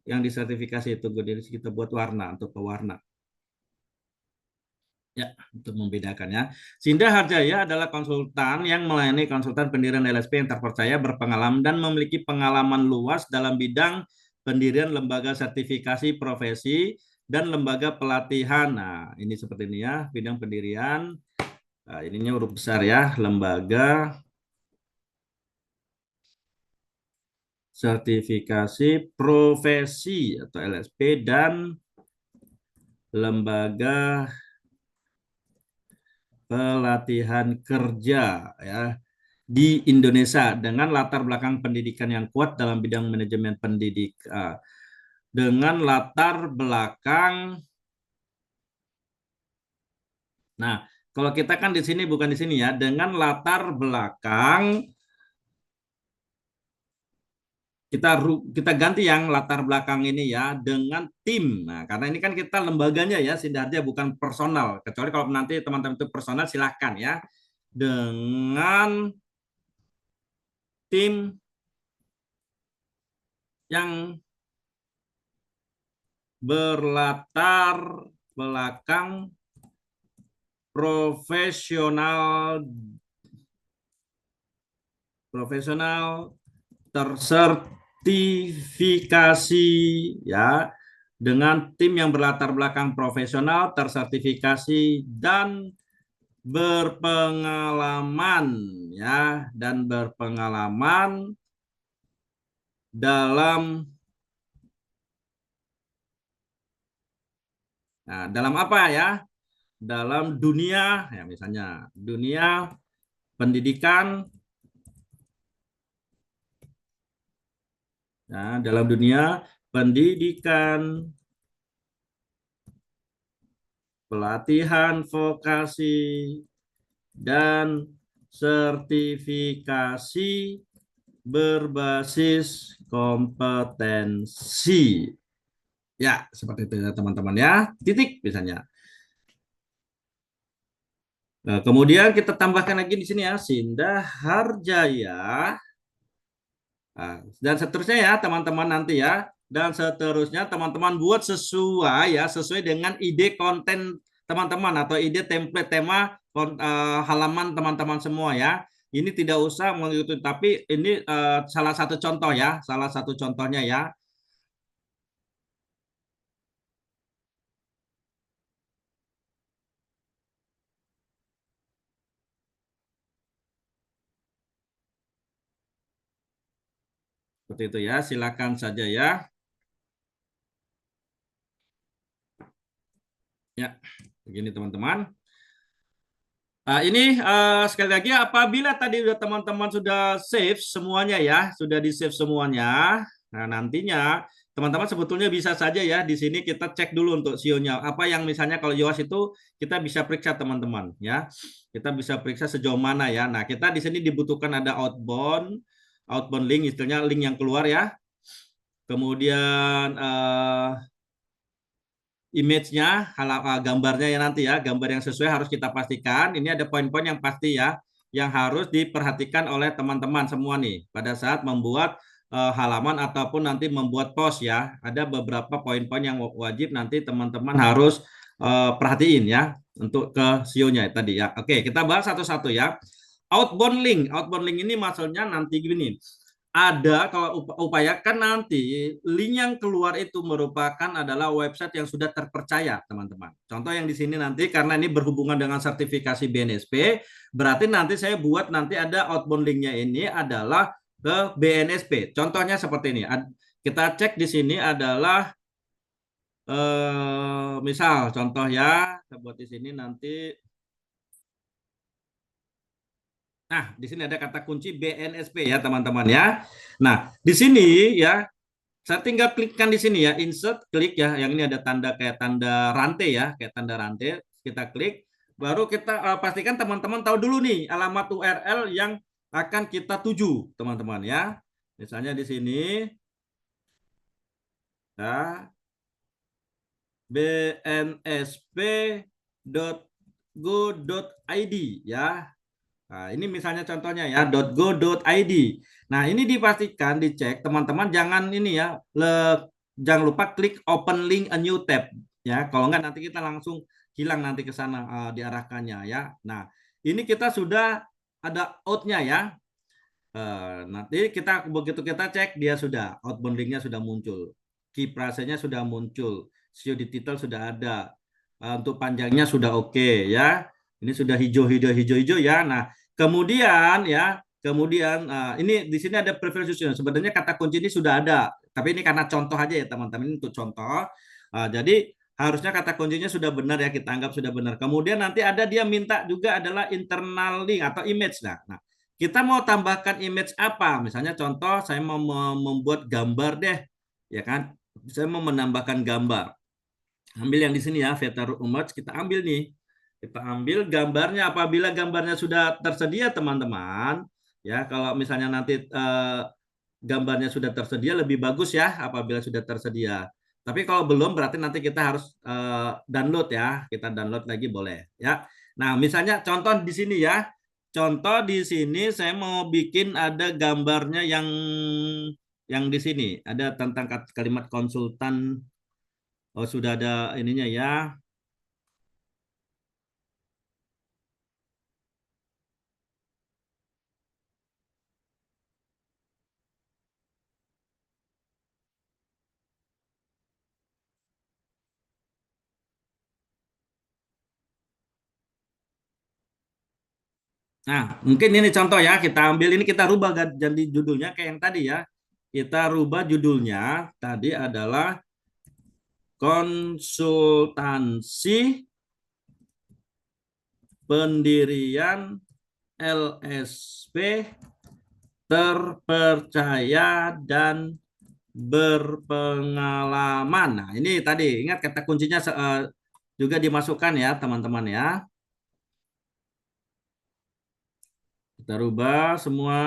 yang disertifikasi itu kita buat warna untuk pewarna ya untuk membedakannya. Sinda Harjaya adalah konsultan yang melayani konsultan pendirian LSP yang terpercaya, berpengalaman dan memiliki pengalaman luas dalam bidang pendirian lembaga sertifikasi profesi dan lembaga pelatihan. Nah, ini seperti ini ya, bidang pendirian. Nah, ininya huruf besar ya, lembaga sertifikasi profesi atau LSP dan lembaga pelatihan kerja ya di Indonesia dengan latar belakang pendidikan yang kuat dalam bidang manajemen pendidikan dengan latar belakang. Nah, kalau kita kan di sini bukan di sini ya, dengan latar belakang kita ganti yang latar belakang ini ya dengan tim. Nah, karena ini kan kita lembaganya ya, Sindarja bukan personal. Kecuali kalau nanti teman-teman itu personal silahkan ya. Dengan tim yang berlatar belakang profesional tersertifikasi ya dengan tim yang berlatar belakang profesional tersertifikasi dan berpengalaman ya dan berpengalaman dalam dalam apa ya? Dalam dunia ya misalnya dunia pendidikan ya, dalam dunia pendidikan, pelatihan vokasi dan sertifikasi berbasis kompetensi. Ya, seperti itu ya teman-teman ya. Titik misalnya. Nah, kemudian kita tambahkan lagi di sini ya, Sinda Harjaya. Nah, dan seterusnya ya teman-teman nanti ya. Dan seterusnya teman-teman buat sesuai ya, sesuai dengan ide konten teman-teman atau ide template tema halaman teman-teman semua ya. Ini tidak usah mengikuti, tapi ini salah satu contoh ya, salah satu contohnya ya. Seperti itu ya, silakan saja ya. Ya, begini teman-teman. Ini sekali lagi apabila tadi sudah teman-teman sudah save semuanya ya, sudah di save semuanya. Nah, nantinya teman-teman sebetulnya bisa saja ya di sini kita cek dulu untuk SEO-nya. Apa yang misalnya kalau Yoast itu kita bisa periksa teman-teman ya. Kita bisa periksa sejauh mana ya. Nah, kita di sini dibutuhkan ada outbound link, istilahnya link yang keluar ya. Kemudian image-nya, gambarnya ya nanti ya, gambar yang sesuai harus kita pastikan. Ini ada poin-poin yang pasti ya, yang harus diperhatikan oleh teman-teman semua nih pada saat membuat halaman ataupun nanti membuat post ya. Ada beberapa poin-poin yang wajib nanti teman-teman harus perhatiin ya untuk ke SEO-nya tadi ya. Oke, kita bahas satu-satu ya. Outbound link ini maksudnya nanti gini, ada kalau upayakan nanti link yang keluar itu merupakan adalah website yang sudah terpercaya teman-teman. Contoh yang di sini nanti karena ini berhubungan dengan sertifikasi BNSP, berarti nanti saya buat nanti ada outbound linknya ini adalah ke BNSP. Contohnya seperti ini. Kita cek di sini adalah misal contoh ya, saya buat di sini nanti. Nah, di sini ada kata kunci BNSP ya teman-teman ya. Nah, di sini ya saya tinggal klikkan di sini ya, insert, klik ya. Yang ini ada tanda kayak tanda rantai ya, kayak tanda rantai. Kita klik, baru kita pastikan teman-teman tahu dulu nih alamat URL yang akan kita tuju, teman-teman ya. Misalnya di sini ya, bnsp.go.id ya. Nah, ini misalnya contohnya ya .go.id. Nah, ini dipastikan dicek teman-teman jangan ini ya jangan lupa klik open link a new tab ya. Kalau enggak nanti kita langsung hilang nanti ke sana diarahkannya ya. Nah, ini kita sudah ada out-nya ya. Nanti kita begitu kita cek dia sudah outbound link-nya sudah muncul. Key phrase-nya sudah muncul. SEO di title sudah ada. Untuk panjangnya sudah oke ya. Ini sudah hijau ya. Nah, kemudian ya, kemudian ini di sini ada preference. Sebenarnya kata kunci ini sudah ada, tapi ini karena contoh aja ya teman-teman, ini untuk contoh. Jadi harusnya kata kuncinya sudah benar ya, kita anggap sudah benar. Kemudian nanti ada dia minta juga adalah internal link atau image. Nah, kita mau tambahkan image apa? Misalnya contoh saya mau membuat gambar deh, ya kan? Saya mau menambahkan gambar. Ambil yang di sini ya, Vetar Image, kita ambil nih. Kita ambil gambarnya, apabila gambarnya sudah tersedia teman-teman, ya kalau misalnya nanti gambarnya sudah tersedia lebih bagus ya apabila sudah tersedia. Tapi kalau belum berarti nanti kita harus download ya. Kita download lagi boleh ya. Nah, misalnya contoh di sini ya. Contoh di sini saya mau bikin ada gambarnya yang di sini ada tentang kalimat konsultan. Oh, sudah ada ininya ya. Nah, mungkin ini contoh ya, kita ambil ini kita rubah jadi judulnya kayak yang tadi ya. Kita rubah judulnya tadi adalah konsultansi pendirian LSP terpercaya dan berpengalaman. Nah, ini tadi ingat kata kuncinya juga dimasukkan ya, teman-teman ya. Kita rubah semua.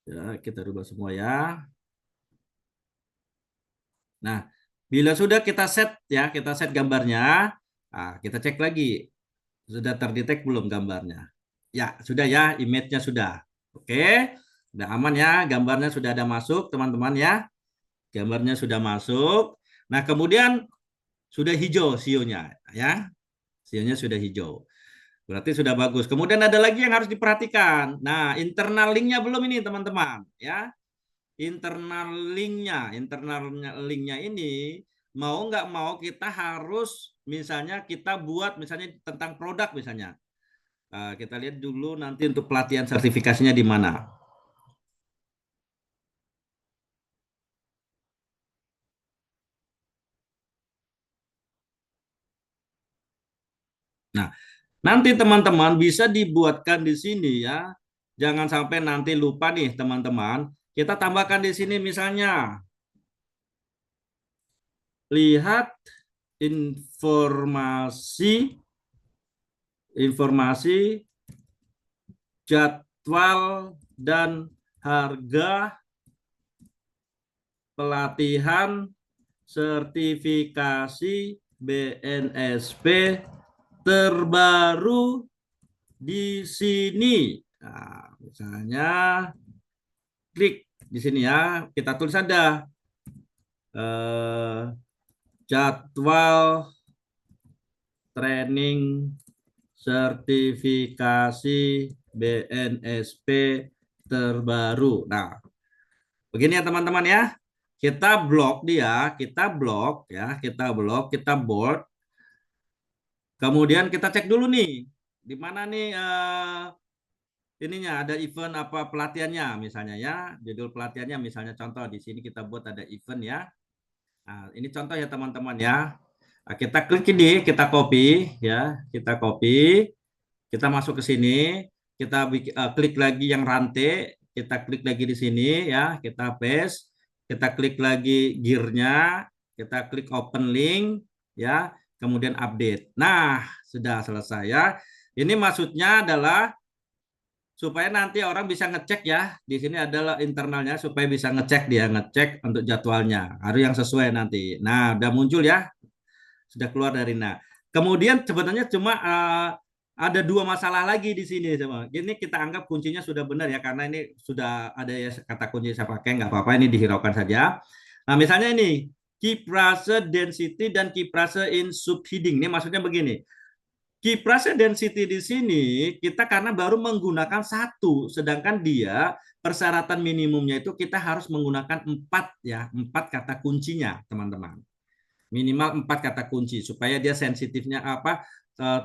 Ya, kita rubah semua ya. Nah, bila sudah kita set ya, kita set gambarnya, nah, kita cek lagi sudah terdetek belum gambarnya. Ya, sudah ya, image-nya sudah. Oke, sudah aman ya, gambarnya sudah ada masuk, teman-teman ya. Gambarnya sudah masuk. Nah, kemudian sudah hijau sionya ya. Sionya sudah hijau. Berarti sudah bagus. Kemudian ada lagi yang harus diperhatikan. Nah, internal linknya belum ini, teman-teman ya. Internal linknya ini mau nggak mau kita harus misalnya kita buat misalnya tentang produk misalnya. Kita lihat dulu nanti untuk pelatihan sertifikasinya di mana. Nah, nanti teman-teman bisa dibuatkan di sini ya. Jangan sampai nanti lupa nih teman-teman. Kita tambahkan di sini misalnya lihat informasi informasi jadwal dan harga pelatihan sertifikasi BNSP terbaru di sini. Nah, misalnya klik di sini ya, kita tulis ada jadwal training sertifikasi BNSP terbaru. Nah, begini ya teman-teman ya. Kita blok dia, kita blok ya, kita bold. Kemudian kita cek dulu nih, di mana nih ininya ada event apa pelatihannya misalnya ya, judul pelatihannya misalnya contoh di sini kita buat ada event ya. Nah, ini contoh ya teman-teman ya. Nah, kita klik ini, kita copy ya, kita masuk ke sini, kita klik lagi yang rantai, kita klik lagi di sini ya, kita paste, kita klik lagi gearnya, kita klik open link ya, kemudian update. Nah, sudah selesai ya. Ini maksudnya adalah supaya nanti orang bisa ngecek ya. Di sini adalah internalnya supaya bisa ngecek dia ngecek untuk jadwalnya. Harus yang sesuai nanti. Nah, udah muncul ya, sudah keluar dari nah. Kemudian sebenarnya cuma ada dua masalah lagi di sini sama. Ini kita anggap kuncinya sudah benar ya karena ini sudah ada ya kata kunci saya pakai nggak apa-apa ini dihiraukan saja. Nah, misalnya ini kiprase density dan kiprase in subheading. Ini maksudnya begini. Kiprase density di sini kita karena baru menggunakan satu, sedangkan dia persyaratan minimumnya itu kita harus menggunakan empat ya, empat kata kuncinya teman-teman. Minimal empat kata kunci supaya dia sensitifnya apa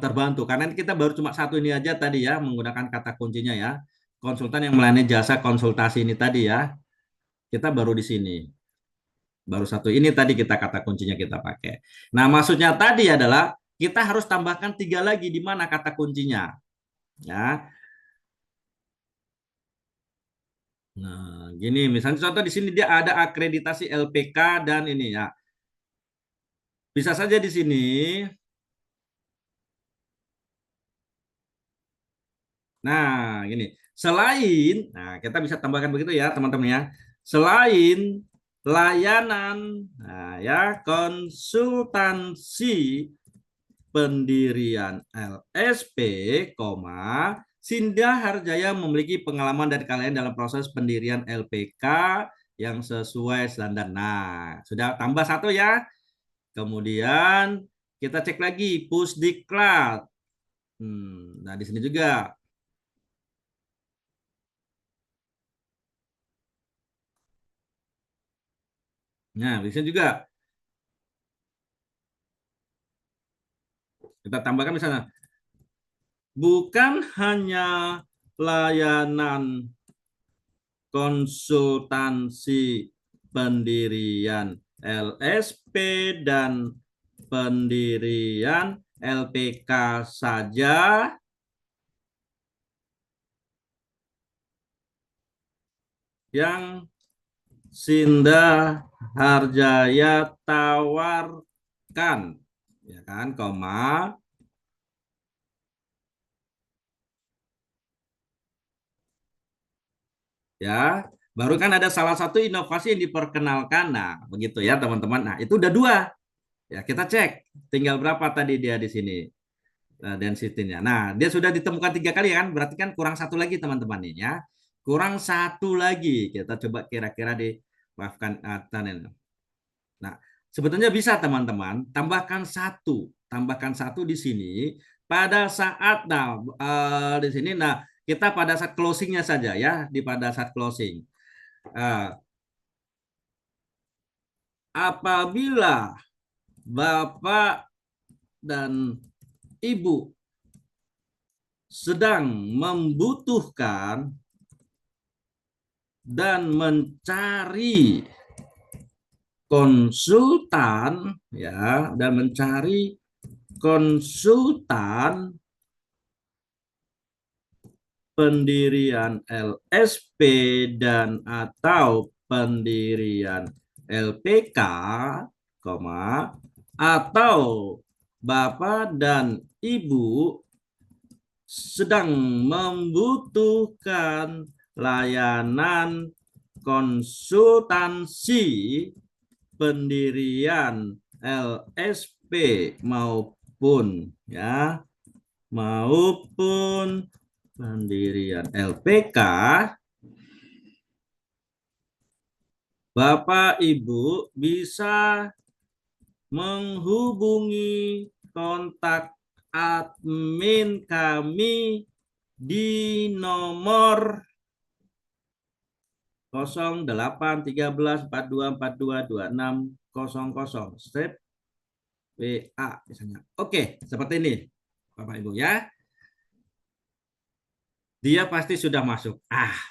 terbantu. Karena kita baru cuma satu ini aja tadi ya menggunakan kata kuncinya ya. Konsultan yang melayani jasa konsultasi ini tadi ya. Kita baru di sini. Baru satu ini tadi kita kata kuncinya kita pakai. Nah, maksudnya tadi adalah kita harus tambahkan tiga lagi di mana kata kuncinya. Ya. Nah, gini misalnya contoh di sini dia ada akreditasi LPK dan ini ya. Bisa saja di sini. Nah, gini. Nah kita bisa tambahkan begitu ya teman-teman ya. Selain layanan, nah ya konsultansi pendirian LSP, Sinda Harjaya memiliki pengalaman dari kalian dalam proses pendirian LPK yang sesuai standar. Nah, sudah tambah satu ya. Kemudian kita cek lagi Pusdiklat. Nah, di sini juga. Nah, di sini juga kita tambahkan misalnya bukan hanya layanan konsultansi pendirian LSP dan pendirian LPK saja yang Sinda Harjaya tawarkan, ya kan, koma, ya, baru kan ada salah satu inovasi yang diperkenalkan, nah begitu ya teman-teman, nah itu udah dua, ya kita cek, tinggal berapa tadi dia di sini density-nya, nah dia sudah ditemukan 3 kali kan, berarti kan kurang satu lagi teman-teman nih ya, kurang satu lagi, kita coba kira-kira di, maafkan nah, sebetulnya bisa teman-teman, tambahkan satu di sini pada saat, nah di sini, nah kita pada saat closingnya saja ya, di pada saat closing. Apabila Bapak dan Ibu sedang membutuhkan dan mencari konsultan, ya, dan mencari konsultan pendirian LSP dan atau pendirian LPK, atau Bapak dan Ibu sedang membutuhkan layanan konsultansi pendirian LSP maupun pendirian LPK, Bapak Ibu bisa menghubungi kontak admin kami di nomor 081342422600 step WA misalnya. Oke, seperti ini Bapak Ibu ya. Dia pasti sudah masuk.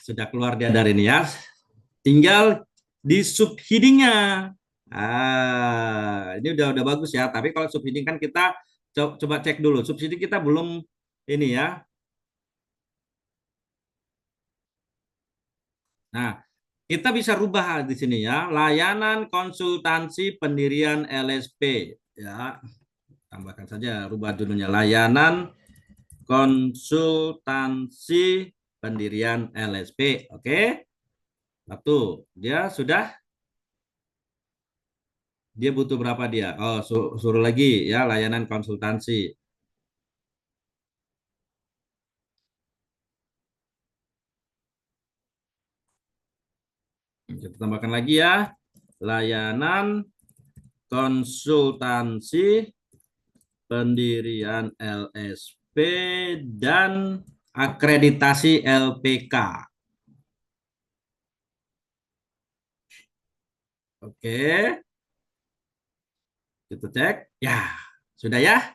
Sudah keluar dia dari ini ya. Tinggal di subheading-nya. Ini udah bagus ya. Tapi kalau subheading kan kita coba cek dulu. Subheading kita belum ini ya. Nah, kita bisa rubah di sini ya. Layanan konsultansi pendirian LSP ya. Tambahkan saja, rubah judulnya layanan konsultansi pendirian LSP. Oke. Satu, dia sudah, dia butuh berapa dia? Oh, suruh lagi ya, layanan konsultansi. Kita tambahkan lagi ya, layanan konsultansi pendirian LSP dan akreditasi LPK. Oke, kita cek. Ya, sudah ya.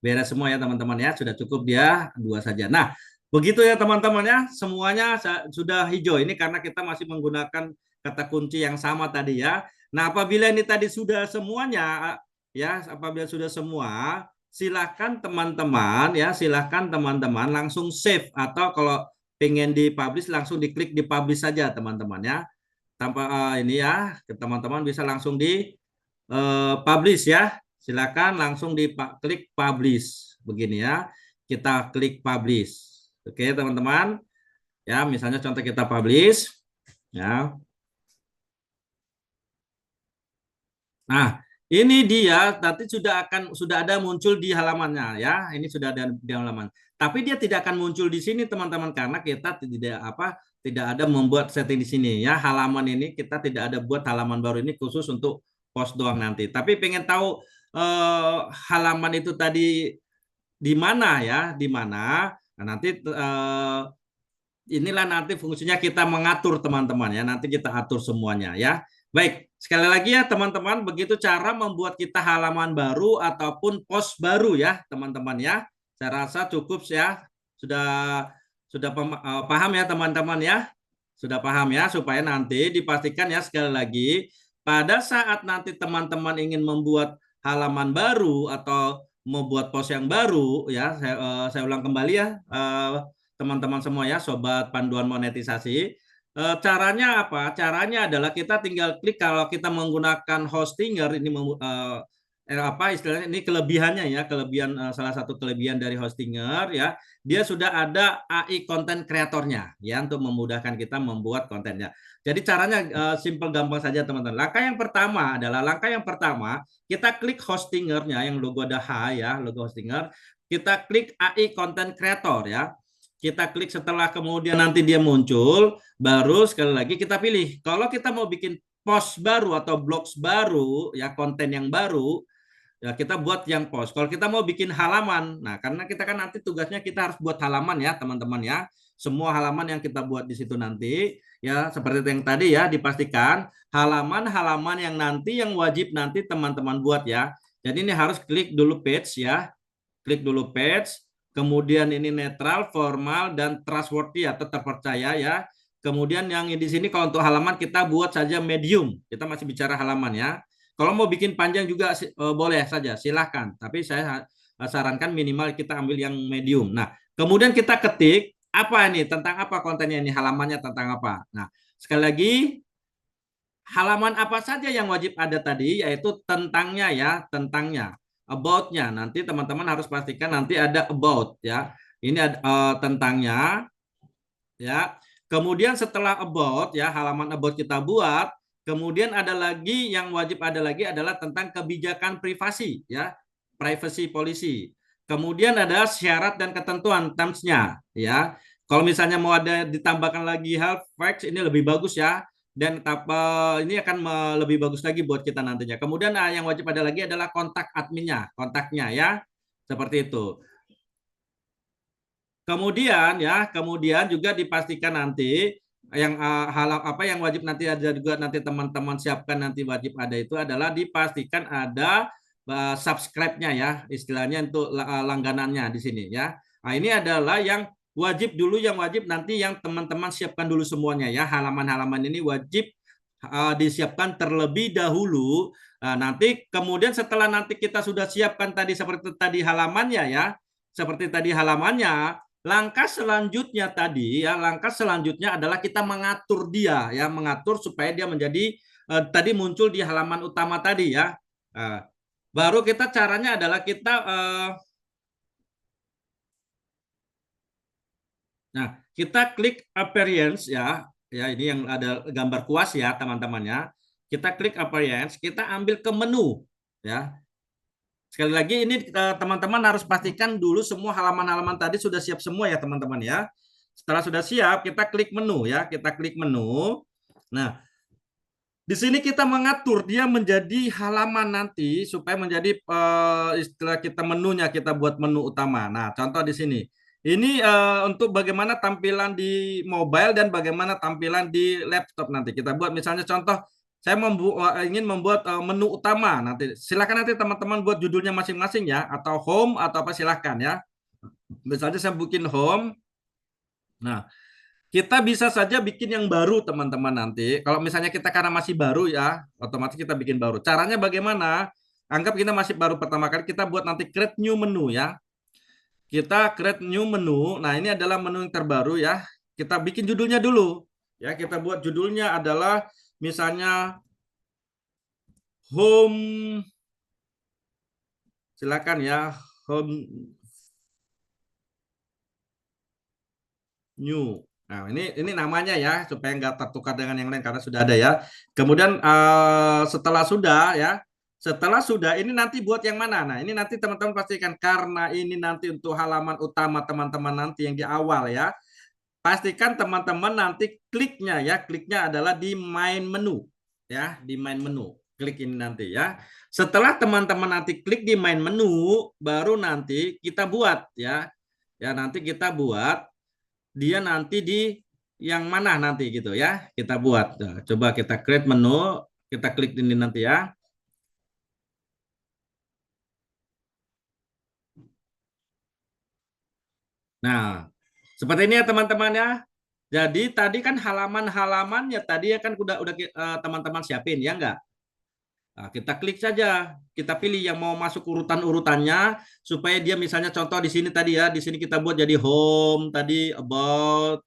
Beres semua ya teman-teman ya, sudah cukup dia dua saja. Nah, begitu ya teman-teman ya, semuanya sudah hijau. Ini karena kita masih menggunakan kata kunci yang sama tadi ya. Nah, apabila ini tadi sudah semuanya ya, apabila sudah semua, silakan teman-teman ya, silakan teman-teman langsung save, atau kalau pengen dipublish langsung diklik di publish saja teman-teman ya. Tanpa ini ya, teman-teman bisa langsung di publish ya. Silakan langsung diklik publish. Begini ya. Kita klik publish. Oke, teman-teman. Ya, misalnya contoh kita publish ya. Nah, ini dia nanti sudah ada muncul di halamannya ya. Ini sudah ada di halaman. Tapi dia tidak akan muncul di sini teman-teman karena kita tidak ada membuat setting di sini ya. Halaman ini kita tidak ada buat halaman baru, ini khusus untuk post doang nanti. Tapi pengen tahu halaman itu tadi di mana ya, di mana? Nah, nanti inilah nanti fungsinya kita mengatur teman-teman ya. Nanti kita atur semuanya ya. Baik, sekali lagi ya teman-teman, begitu cara membuat kita halaman baru ataupun post baru ya teman-teman ya. Saya rasa cukup ya. Sudah paham ya teman-teman ya? Sudah paham ya, supaya nanti dipastikan ya sekali lagi pada saat nanti teman-teman ingin membuat halaman baru atau membuat post yang baru ya, saya ulang kembali ya teman-teman semua ya, sobat panduan monetisasi. Caranya apa? Caranya adalah kita tinggal klik kalau kita menggunakan Hostinger ini apa istilahnya ini kelebihannya ya, kelebihan salah satu kelebihan dari Hostinger ya, dia sudah ada AI content kreatornya ya untuk memudahkan kita membuat kontennya. Jadi caranya simple gampang saja teman-teman. Langkah yang pertama kita klik Hostingernya yang logo ada H ya, logo Hostinger. Kita klik AI content creator ya. Kita klik setelah kemudian nanti dia muncul, baru sekali lagi kita pilih. Kalau kita mau bikin post baru atau blogs baru ya, konten yang baru, ya kita buat yang post. Kalau kita mau bikin halaman, nah karena kita kan nanti tugasnya kita harus buat halaman ya teman-teman ya. Semua halaman yang kita buat di situ nanti ya seperti yang tadi ya, dipastikan halaman-halaman yang nanti yang wajib nanti teman-teman buat ya. Jadi ini harus klik dulu page ya. Klik dulu page, kemudian ini netral, formal dan trustworthy atau terpercaya ya. Kemudian yang di sini kalau untuk halaman kita buat saja medium. Kita masih bicara halaman ya. Kalau mau bikin panjang juga boleh saja, silahkan. Tapi saya sarankan minimal kita ambil yang medium. Nah, kemudian kita ketik apa ini, tentang apa kontennya ini, halamannya tentang apa. Nah, sekali lagi halaman apa saja yang wajib ada tadi, yaitu tentangnya ya, tentangnya. About-nya, nanti teman-teman harus pastikan nanti ada about ya. Ini ada tentangnya ya. Kemudian setelah about ya, halaman about kita buat, kemudian ada lagi yang wajib ada lagi adalah tentang kebijakan privasi ya, privacy policy. Kemudian ada syarat dan ketentuan terms-nya ya. Kalau misalnya mau ada ditambahkan lagi hal facts ini lebih bagus ya. Dan ini akan lebih bagus lagi buat kita nantinya. Kemudian yang wajib ada lagi adalah kontak adminnya, kontaknya ya. Seperti itu. Kemudian juga dipastikan nanti yang hal apa yang wajib nanti ada juga nanti teman-teman siapkan nanti wajib ada itu adalah dipastikan ada subscribe-nya ya, istilahnya untuk langganannya di sini ya. Nah, ini adalah yang wajib dulu, yang wajib nanti yang teman-teman siapkan dulu semuanya ya. Halaman-halaman ini wajib disiapkan terlebih dahulu. Nanti kemudian setelah nanti kita sudah siapkan tadi seperti tadi halamannya ya, seperti tadi halamannya, langkah selanjutnya tadi ya, langkah selanjutnya adalah kita mengatur dia ya, mengatur supaya dia menjadi tadi muncul di halaman utama tadi ya. Baru kita caranya adalah kita kita klik appearance ya. Ya, ini yang ada gambar kuas ya, teman-teman ya. Kita klik appearance, kita ambil ke menu ya. Sekali lagi ini teman-teman harus pastikan dulu semua halaman-halaman tadi sudah siap semua ya teman-teman ya. Setelah sudah siap, kita klik menu ya, kita klik menu. Nah, di sini kita mengatur dia menjadi halaman nanti supaya menjadi istilah kita menunya, kita buat menu utama. Nah, contoh di sini. Ini untuk bagaimana tampilan di mobile dan bagaimana tampilan di laptop nanti. Kita buat misalnya contoh saya ingin membuat menu utama nanti. Silakan nanti teman-teman buat judulnya masing-masing ya, atau home atau apa silakan ya. Misalnya saya bikin home. Nah, kita bisa saja bikin yang baru teman-teman nanti. Kalau misalnya kita karena masih baru ya, otomatis kita bikin baru. Caranya bagaimana? Anggap kita masih baru pertama kali, kita buat nanti create new menu ya. Kita create new menu. Nah, ini adalah menu yang terbaru ya. Kita bikin judulnya dulu. Ya, kita buat judulnya adalah misalnya home, silakan ya, home new. Nah, ini namanya ya supaya nggak tertukar dengan yang lain karena sudah ada ya. Kemudian setelah sudah ya, setelah sudah ini nanti buat yang mana? Nah, ini nanti teman-teman pastikan karena ini nanti untuk halaman utama teman-teman nanti yang di awal ya. Pastikan teman-teman nanti kliknya adalah di main menu ya, di main menu. Klik ini nanti ya. Setelah teman-teman nanti klik di main menu, baru nanti kita buat ya. Ya, nanti kita buat dia nanti di yang mana nanti gitu ya, kita buat. Nah, coba kita create menu, kita klik ini nanti ya. Nah, seperti ini ya teman-teman ya. Jadi tadi kan halaman-halamannya tadi ya kan udah teman-teman siapin ya enggak? Nah, kita klik saja, kita pilih yang mau masuk urutan-urutannya supaya dia misalnya contoh di sini tadi ya, di sini kita buat jadi home tadi, about,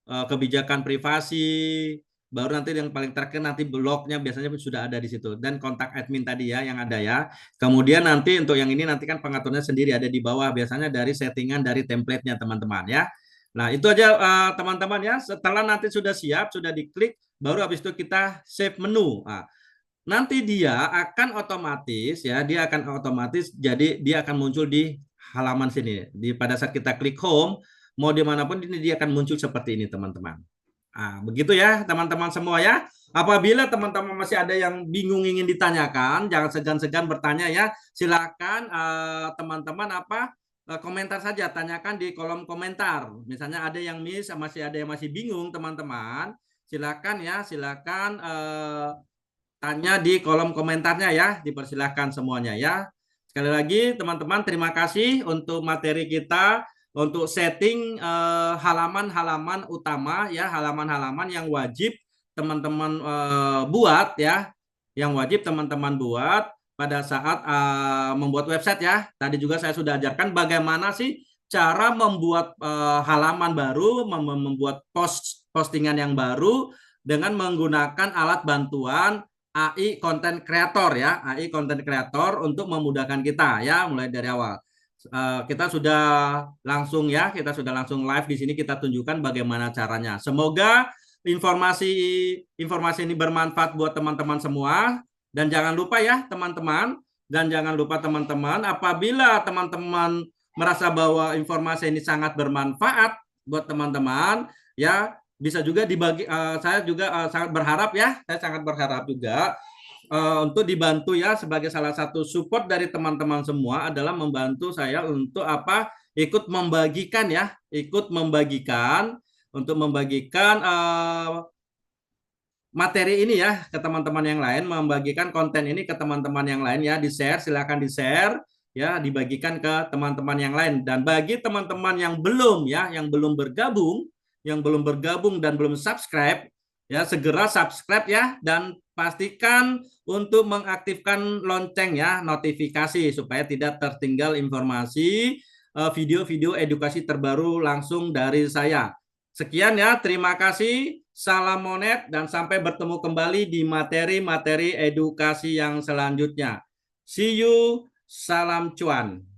kebijakan privasi, baru nanti yang paling terakhir nanti blognya biasanya sudah ada di situ dan kontak admin tadi ya yang ada ya. Kemudian nanti untuk yang ini nanti kan pengaturnya sendiri ada di bawah biasanya dari settingan dari template-nya teman-teman ya. Nah itu aja teman-teman ya. Setelah nanti sudah siap, sudah diklik, baru habis itu kita save menu. Nah, nanti dia akan otomatis ya, dia akan otomatis jadi dia akan muncul di halaman sini. Di pada saat kita klik home, mau dimanapun ini dia akan muncul seperti ini teman-teman. Ah, begitu ya teman-teman semua ya. Apabila teman-teman masih ada yang bingung ingin ditanyakan, jangan segan-segan bertanya ya. Silakan teman-teman komentar saja, tanyakan di kolom komentar. Misalnya ada yang masih ada yang masih bingung teman-teman, silakan ya, silakan tanya di kolom komentarnya ya, dipersilahkan semuanya ya. Sekali lagi teman-teman terima kasih untuk materi kita untuk setting halaman-halaman utama ya, halaman-halaman yang wajib teman-teman buat ya, yang wajib teman-teman buat pada saat membuat website ya. Tadi juga saya sudah ajarkan bagaimana sih cara membuat halaman baru, membuat postingan yang baru dengan menggunakan alat bantuan AI Content Creator ya, AI Content Creator untuk memudahkan kita ya, mulai dari awal. Kita sudah langsung ya, kita sudah langsung live di sini kita tunjukkan bagaimana caranya. Semoga informasi ini bermanfaat buat teman-teman semua dan jangan lupa ya teman-teman apabila teman-teman merasa bahwa informasi ini sangat bermanfaat buat teman-teman ya bisa juga dibagi saya juga sangat berharap ya, saya sangat berharap juga untuk dibantu ya sebagai salah satu support dari teman-teman semua adalah membantu saya untuk ikut membagikan ya, ikut membagikan untuk membagikan materi ini ya ke teman-teman yang lain, membagikan konten ini ke teman-teman yang lain ya, di-share, silakan di-share ya, dibagikan ke teman-teman yang lain. Dan bagi teman-teman yang belum ya, yang belum bergabung dan belum subscribe ya, segera subscribe ya dan pastikan untuk mengaktifkan lonceng ya, notifikasi supaya tidak tertinggal informasi video-video edukasi terbaru langsung dari saya. Sekian ya, terima kasih. Salam Monet dan sampai bertemu kembali di materi-materi edukasi yang selanjutnya. See you, salam cuan.